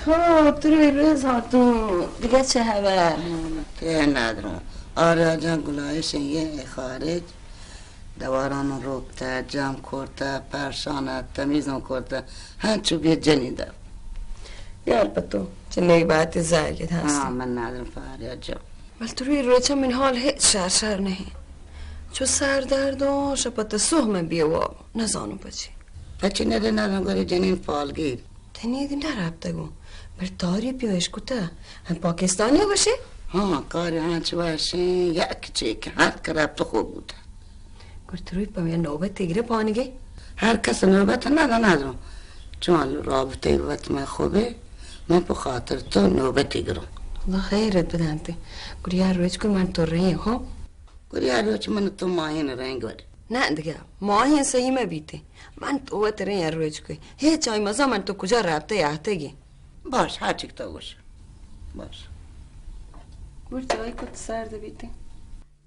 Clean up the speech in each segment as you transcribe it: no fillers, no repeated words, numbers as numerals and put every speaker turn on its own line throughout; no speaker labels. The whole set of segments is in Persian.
خب تو روی روز هاتون دیگه چه خبر؟
که ندارم. آره جان گلایش یه خارج دواران روکته جمع کرده پرشانه تمیزم کرده هنچو بیا جنیده
بیار تو چه نیبت زرگت هستی
من ندارم فریاد جان
ولی تو روی روچم این حال هیچ شرشر نهی چو سر درد شپت سهم بیواب نزانم پچی
پچی نده ندارم گاری جنین فالگیر
تنیدی نربته گو بر داری بیایش کتا هم پاکستانی باشه؟
کاری هنچو باشه یک چیک هر که ربط خوب بوده
گرت روی پا یه نوبت تگیره پانگه؟
هر کس نوبت ندارم چون رابطه وقت من خوبه من به خاطر تو نوبت تگیرم
الله خیرت بدنته گوری هر رویچ کن من تو رهی ها؟
گوری هر رویچ من تو ماهین رنگ وری
نه دیگه ماهین سهیمه بیته من تو وقت رهی هر رویچ کن هیچ آی مزا من تو کجا رابطه یحتگی
باش هر چیک تو باشه باش
گوری جای کت سرده بیته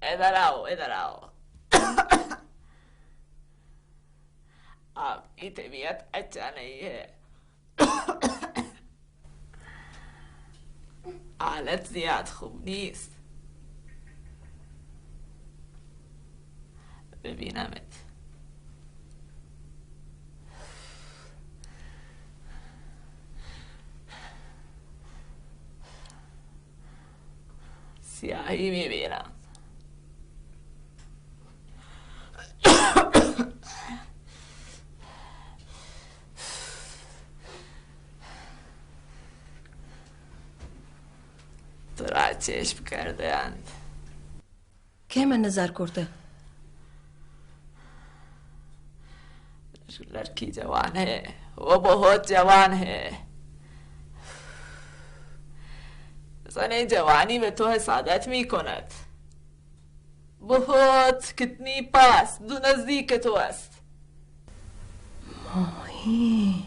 ادر آو आपकी तबीयत अच्छा नहीं है हालत ज़्याद खूब نیست ببینمت سیاهی میبینم تو را چشم کرده اند
که من نظر کرده؟
लड़की जवान है वो बहुत जवान है زن جوانی به تو حسادت می کند बहुत کتنی پاس دو نزدیک تو است
ماهین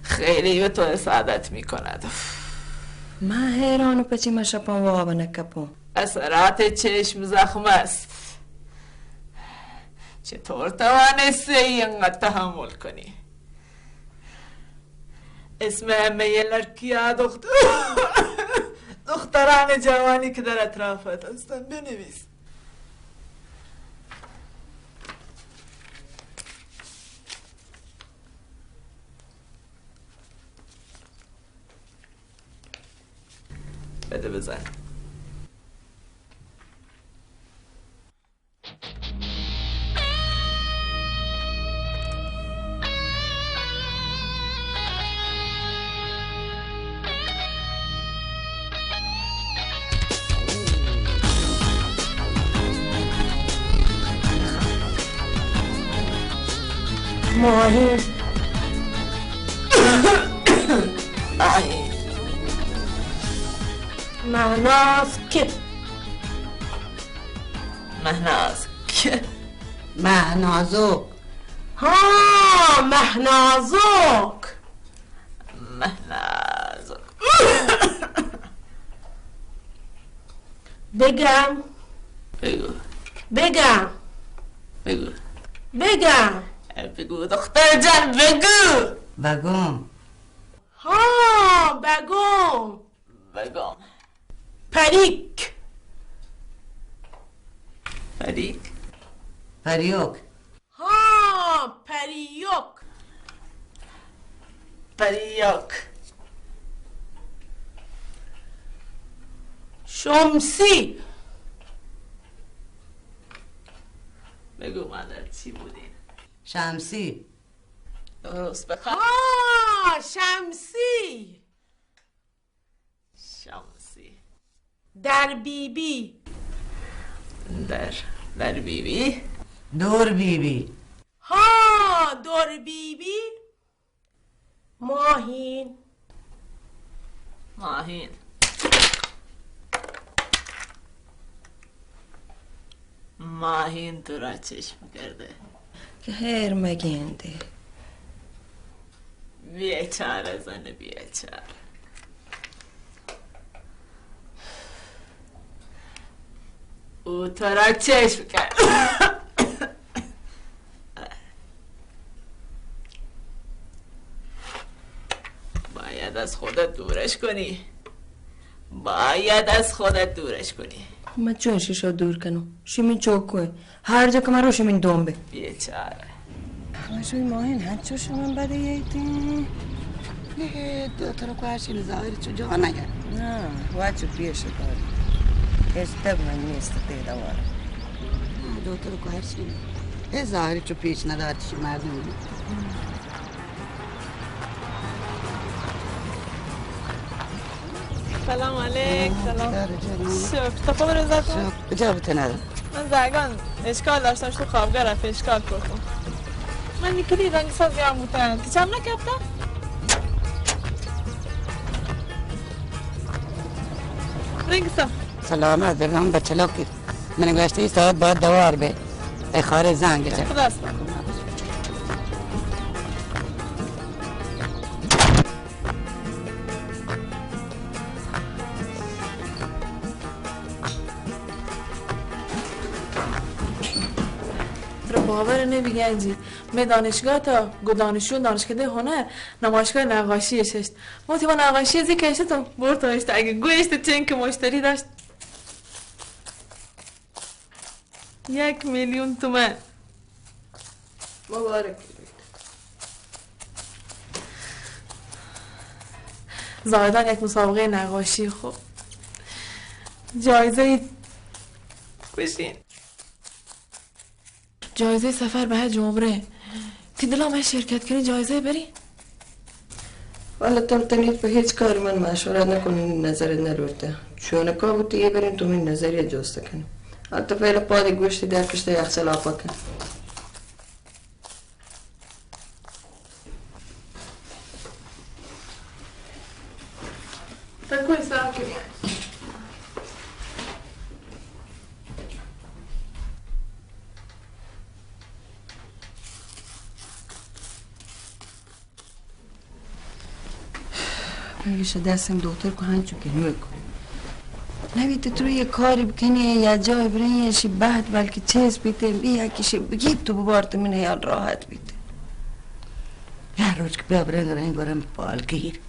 خیلی به تو حسادت می کند
من حیرانو پچی من شپان واقعا نکپون
اثرات چشم زخم است چطور توانسته اینقدر تحمل کنی اسم همه یه لڑکی‌ها دختران جوانی که در اطرافت هستن بنویس بده بزن
ماهین
ماهین
مهناز که
مهناز که
مهنازو
ها مهنازوک
مهناز
بگم
بگو
بگم
بگو
بگم
بگو دختر جان بگو
بگم
ها بگم
بگم
پریک
پریک
پریوک
ها پریوک
پریوک
شمسی
بگو مادر چی بودین
شمسی
درست بخواه
ها شمسی
شمسی
در بیبی
در بیبی
دور بیبی
ها دور بیبی ماهین
ماهین ماهین تو را چشم کرده
که هر مگنده
بیچاره زن بیچاره او تو را چشم کرد از خودت دورش کنی. باید از خودت دورش کنی.
من چون شیشا دور کنم؟ شیمین چوکوه هر جا که من رو شیمین دومبه
بیچاره.
خاشی ماهین هر چوش من بده ییدیم
نه دوتر کو هاشی ظاهری چو جا نگر
نه واچو پیش کاری استب من نیست پیدا واره
دوتر کو هاشی ظاهری چو پیش ندارتشی مردم
سلام علیک. سلام. شکر. تا خبر ازتون؟
جوابت ندارم.
من زرگان اشکال داشتم تو خوابگاه رفت اشکال کردم. من نیکلی رنگ ساز گرم بودم. که چم نکبتم؟ رنگ ساز.
سلامت برم بچه لوکی. من گوشتی ساعت باید دوار به اخار زنگ جا.
خدا است. باور نمیگنجی می دانشگاه تا دانشجو دانشکده هنر نمایشگاه نقاشی ششت ما تو نقاشی ازی کشتم برد داشت اگه گوشت چند که مشتری داشت 1,000,000 تومان
مبارک
زاهدان یک مسابقه نقاشی خوب جایزه بشین جایزه سفر به حج عمره تی دلم من شرکت کنی جایزه بری
والا تنید به هیچ کار من مشورت نکنین نظرت نروته چون که بودی یه برین تو من نظریه جسته کنیم حتی فعلا پادی گوشتی در کشته یخچال آبا کن
تا کوی سرم کنی
میگیشه دستم دکتر که هنچو کنیوه کن نبیده تو یه کاری بکنی یا جای برین یه شی بعد بلکه چیز بیده بی یکیشی بگید تو ببارت من حیال راحت بیده
یه روز که ببرن رنگ برم پالگیر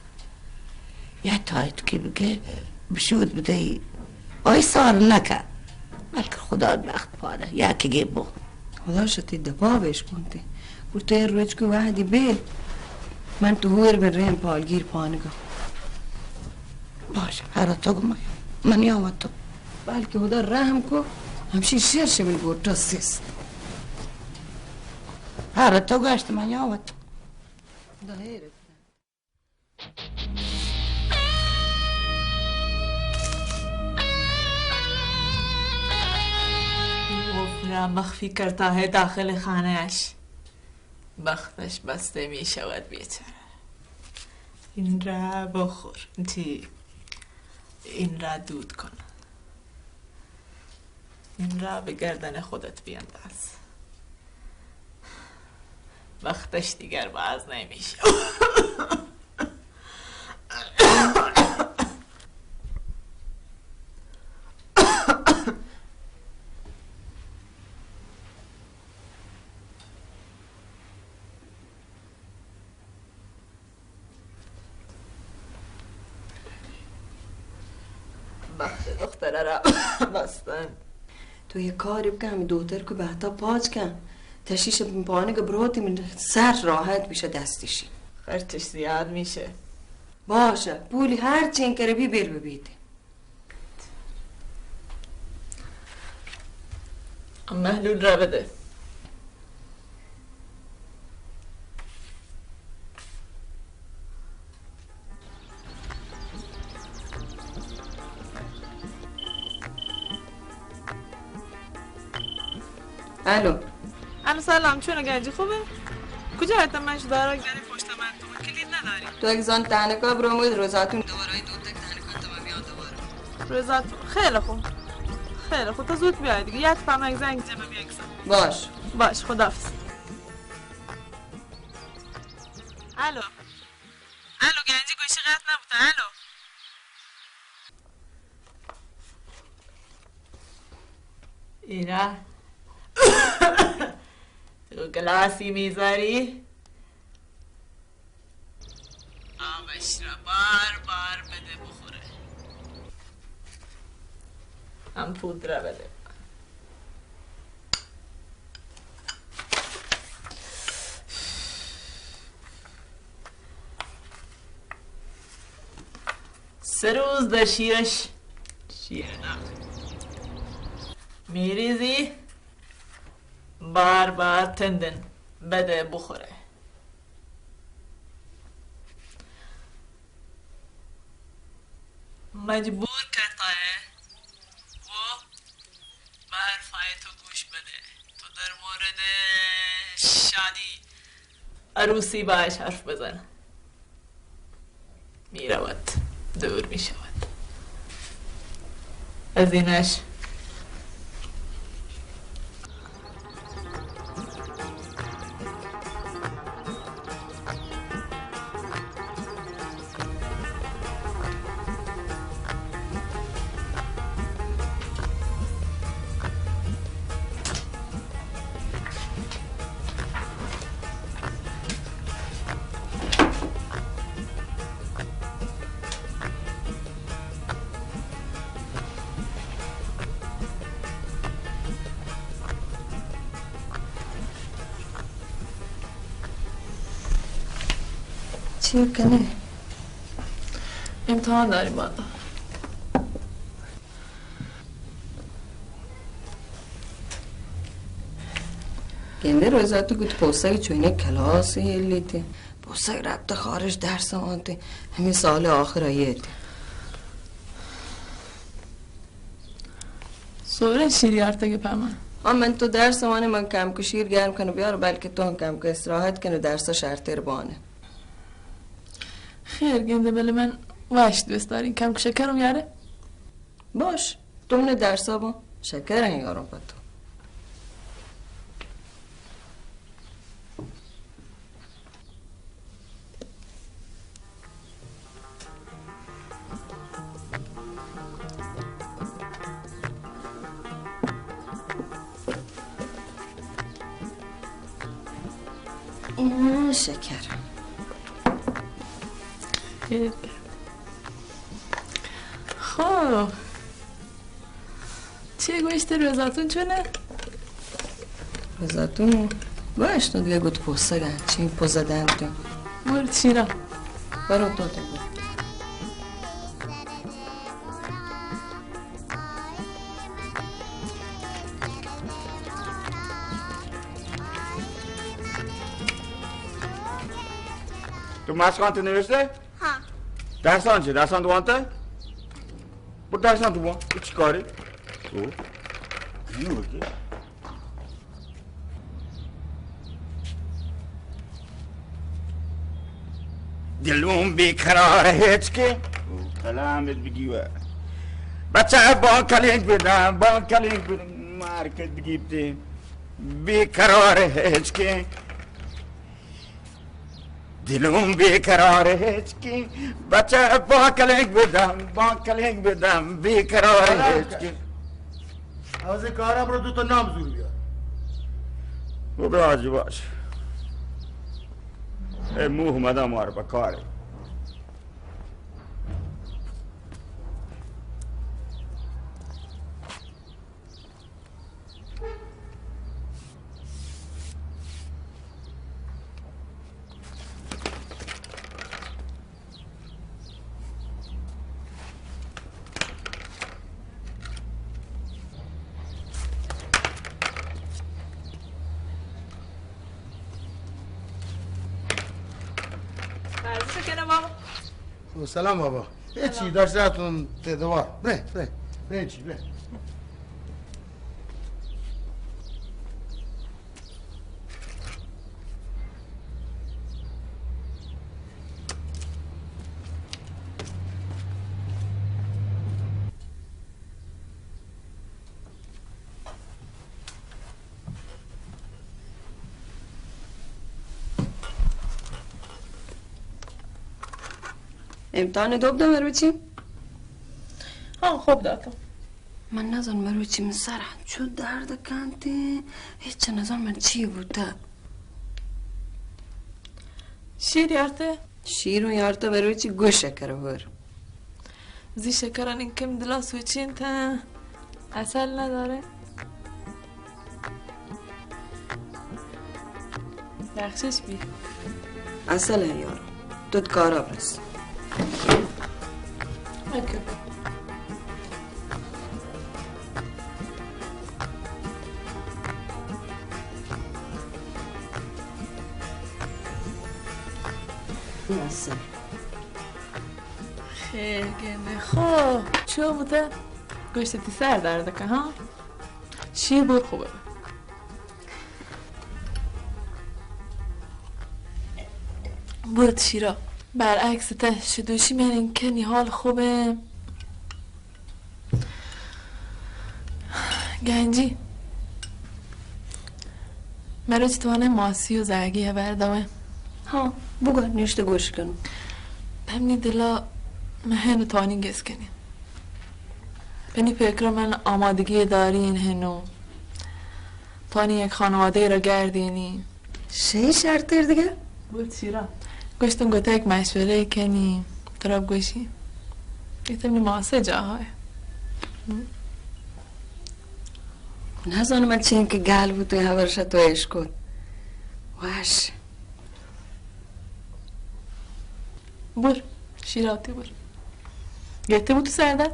یه تایت که بگه بشود بده آی سار نکن بلکه خدا بخت پاده یکی گه بو
خدا شدی دپا بهش کنده گرته یه روز که وحدی بیل من تو هور بر رین پالگیر پانگا
باشه هر تو گمای من یامد تو
بلکه خدا رحم کو همشی شیر شمین گرتا سیست
هر تو گشت من یامد تو
خدا حیرت
را مخفی کرده ہے داخل خانهش بختش بسته می شود بیچاره این را بخور تی این را دود کن این را به گردن خودت بینداز وقتش دیگر باز نمیشه بخت دختره را بستن
تو یه کاری بکن همین دوتر که بهتا پاچ کن تشیش پانه که بروتی من سر راحت بیشه دستیشی
خرچش زیاد میشه
باشه پولی هر چین کره بی بیر ببیده
محلول را بده
الو
سلام چونه گنجی خوبه؟ کجا هتمش داره گری پشت من تو کلید نداری
تو اگه زان تنکا براموید روزاتون دوباره دو تک تنکا تا من بیان دوباره
روزات خیلی خوب تا زود بیای دیگه یک پمک زنگ جبه بیاکسم باش خداحافظ الو گنجی گوشی قطع نبوده الو ایره تو گلاسی میذاری؟ آبش اش را بار بار بده بخوره. هم پودره بده. سه روز در شیرش شیر میریزی بار بار تندن بده بخوره. مجبور کرتا ہے وہ به حرفای تو گوش بده. تو در مورد شادی عروسی باش حرف بزن. میرود دور میشود از اینش.
چی کنه؟
امتحان داریم بالا.
گنده روزاتو گوت پوستک چوینه کلاس هلیده پوستک ربط خارج درس آنده همین سال آخر آیده
سوره شیری ارتگه پمن.
من تو درس آنه من کم که شیر گرم کنو بیار بلکه تو هم کم که استراحت کنو درسا شرطه رو بانه.
خیر گنده بله من وشت دوست دارین کم که شکرم یاره؟
باش تو منه درسا با شکر هم یارم با تو. این شکر
خب چیه گوشتی روزاتون چونه؟
روزاتون باش تو دیگه گوت پوسته گن چی پوزه دن تو
برد شیرم
برو تو دیگه
تو مشقان تو نوشته؟
ها
درسان چه؟ درسان تو وانته؟ برو درسان تو وان تو چی کاری؟ تو؟ اینو بگی؟ دلوم بیقراره هیچ که کلامت بگی و بچه با کلینگ بدم با کلینگ بدم مارکت بگیبتی بیقراره هیچ که دلوم بیقراره هیچ که بچه با کلینگ بدم بیقراره هیچ که
حوض کارم رو 2 تا نام زور بیار.
خوب راجی باش موه اومدم مار با کاری
سلام بابا. هیچی داشت راتون تدوار. بره چی بره.
امتحان دوب دو مروچی؟
ها خوب داتم
من نزن مروچی من سرم چو درد کنده هیچ نزن من چی بوده
شیری ارته؟
شیر و یارتا بروی چی گوش شکر بر
زی شکران این کم دلا سوچین تا اصل نداره بخشش بی
اصل ہے یارو تو کارا برس
اوکی
اصل
خیلی خوب چو بوده گوشتی سر درده که ها شیر بود خوبه برد شیرا برعکس ته شدوشی میرین کنی حال خوبه گنجی مروچ توانه ماسی و زرگیه بردامه
ها بگو نشته گوش کنم
همینی دلا مهن و تانی گز کنیم بینی فکر من آمادگی دارین هنو تانی یک خانواده را گردینی
شی شرطیر دیگه؟
بود شیرا گوشتم گوته یک مشوره کنی تراب گوشی ایتمی ماسه جاهای
نزانم من چین که گل بود توی هورشت تو عشق کن واش
بر شیراتی بر گهته بود تو سردت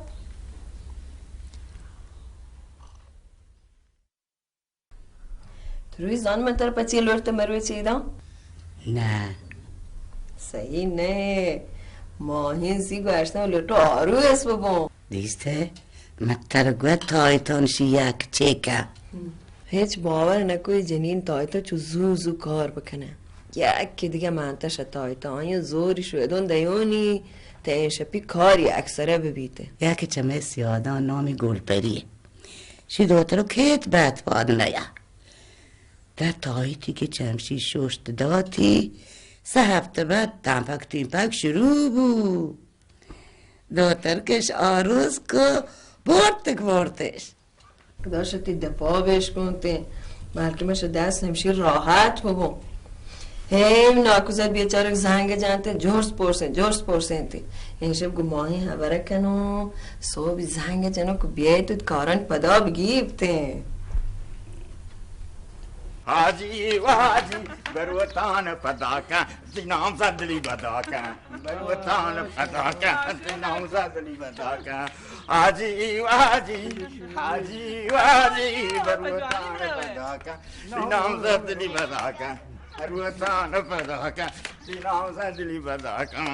تو روی زان من تر پچی لورت مروی چیدم؟
نه
صحیح نه ماهین سی گوشتم لورتو آرو اسم ببون
دیسته مترگوه تایتانشی یک چیکه
هیچ باور نکوی جنین تایتا چو زو کار بکنه یکی دیگه منتش تایتا آیا زوری شدون دیونی تا این شپی کاری اکثره ببیته
یکی چمه سیادان نامی گلپریه شی دوترو کت بد باد نیا در تایتی که چمشی ششت داتی 3 هفته بعد تنپک تیمپک شروع بود دوتر کش آروز که بردش
داشتی دفاع بهش کنتی بلکه مشه دست نمیشی راحت ببون هیم ناکوزت بیچارک زنگ جانته جورس پرسن تی این شب گو ماهی خبره کنو صبح زنگ جانو که بیایی تو کاران پدا بگیبته
حاجی واجی بروتان پدا کن زینام زدلی بدا کن بروتان پدا کن زینام زدلی بدا کن حاجی واجی بروتان پدا کن زینام زدلی بدا کن بروتان پدا کن زینام زدلی بدا کن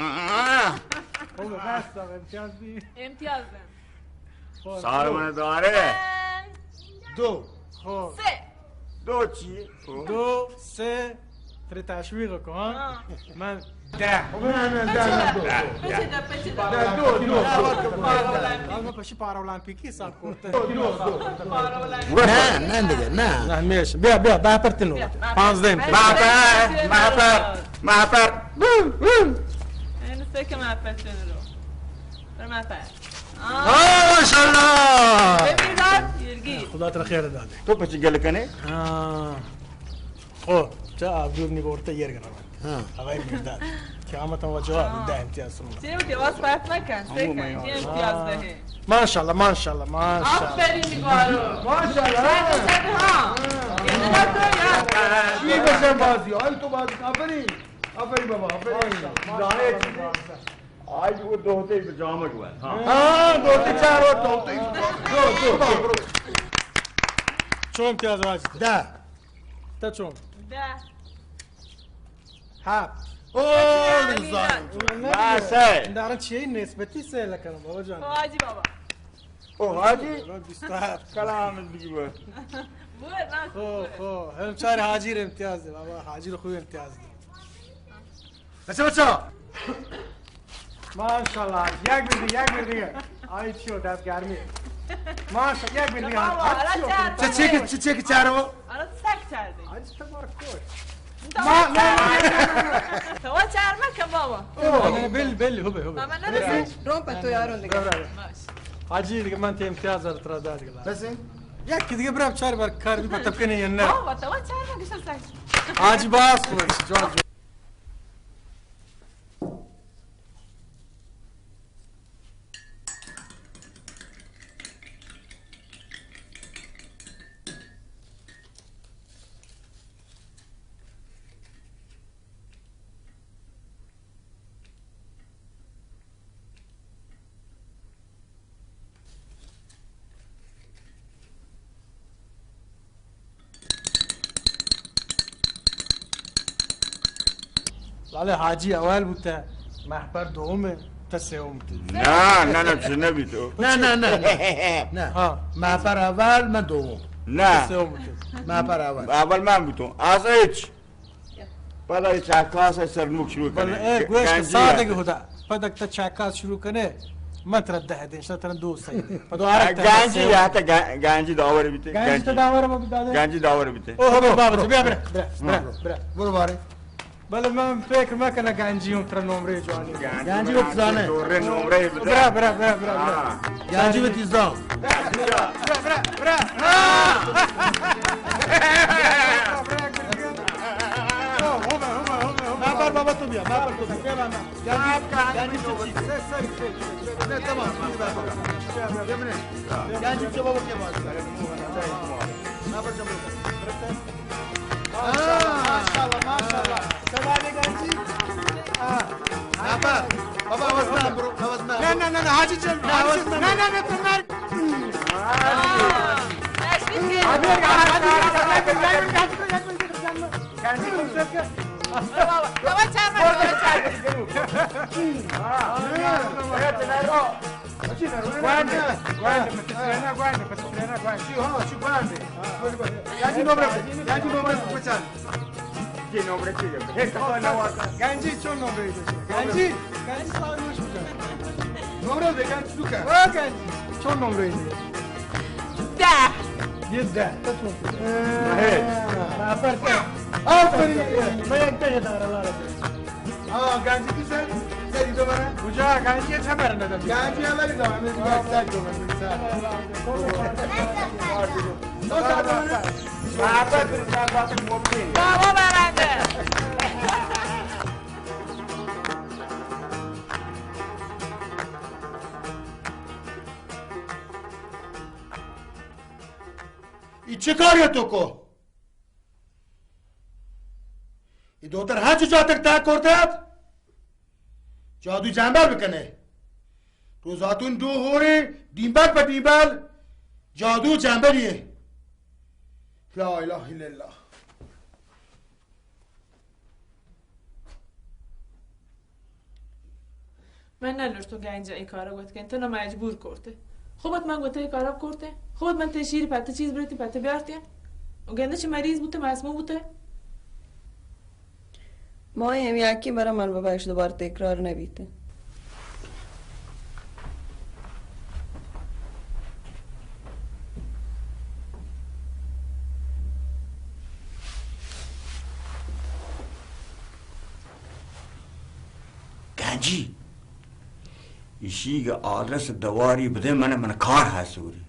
خوبه بستم امتیاز بی
امتیاز
سالمه داره
2 خب
2 چی؟
2 3 تری تشویق کن ها من 10 خوبه من 10 دو پشی پارا المپیکی ساب کرده
نه دیگه نه
میشه بیا بپرتی نو 15
محپر
این سه که محپر چنه رو بر محپر
ماشالله
ببینید یرگی
خدا تر خیر داده
تو پچی گل کنه؟
خب چه عبدال نگورته یر گرم آقای میرداد که همه تن جواب 10 امتیاز رو
چه بودی واس پرت نکن سه کن چه امتیاز دهه
ماشالله
آفرین نگارو
ماشالله
ها
چی بسن بازی آی تو بازی آفرین بابا آفرین
آج وہ دوتے پجامہ ہوا
ہاں دوتے چار اور دوتے دو چون امتیاز واجد 10 تا چون
10
7
اوه نزایم
ما سه
دارن چیه نسبتی سه لکنم بابا جان
حاجی بابا
او حاجی
27
کلام دیگه
بود
خب هم چهار حاجی رو امتیاز ده بابا حاجی رو خوب امتیاز ده
بچه
ماشاءالله یک بیر دیگه آی چیو دست گرمی ماشاءالله یک بیر دیگه
چه که چرا
آره سک کردی
حاجی تبارک خوش
تو چرمه که بابا
بل هبه
من نرسید
روم تو یارون دیگه
حاجی دیگه من تی امتیاز دارم داد دیگه
بس
یکی دیگه برام چهار بار کار بی بتب کنه یا نه
بابا تو چرمه گشت سک
حاجی باز خوش جان بله حاجی اول بوده محبر دومه تا سوم بوده.
نه چه نبی تو.
نه محبر اول من دوم.
نه
سوم بوده.
محبر
اول من بودم از هیچ بالا چکاس سرنوک شروع کنه.
بله گوش که ساده که خدا پدک تا چکاس شروع کنه من ترد ده دینش تا ترن دوست هایی
گنجی یا تا گنجی داوره بیته.
گنجی تا داوره ما بیداده.
گنجی داوره بیته.
اوه بابا بیا
برو باره.
بله من فکر میکنم گنجی اون تر نمره جوانی.
گنجی به تیزانه.
دوره نمره بیته.
برا.
گنجی به تیزان.
برا. محبر بابا تو بیا. محبر تو بیا. گنجی تو چی؟
نه تمام. گنجی تو بابا که باز. محبر جمعه. ماشاءالله. سلام گنجی. محبر. بابا واسه برو.
نه حاجی جان. نه تو مرد. گنجی چون نمره گنجی سالوش بودن نمره ده گنجی تو که گنجی چون نمره ده 10 یه 10 محبر که آفرین من یک ده داره لاره گنجی تو سر سری دوباره کجا گنجی چه بره ندم گنجی اولی دارم من یک سر دوباره
محبت بریدن واسه مبین.
بابا برنده.
ای چه کاری تو کو؟ ای دوتر ها چه جاتر تاک کردد؟ جادو جنبل بکنه روزاتون دو هوری دیمبل با دیمبل جادو جنبلیه لا اله الا الله
من نلوش تو گنج ای کارا گفت که تو مجبور کرده خوبت من گفته ای کارا کرده خوبت من تشیر پته چیز برتی پته بیارتین و گنده چه مریض بوده مسموم بوده
ماهین یکی برای من ببخش دوباره تکرار نبیده
گنجی ایشی که آدرس دواری بده من کار هستوری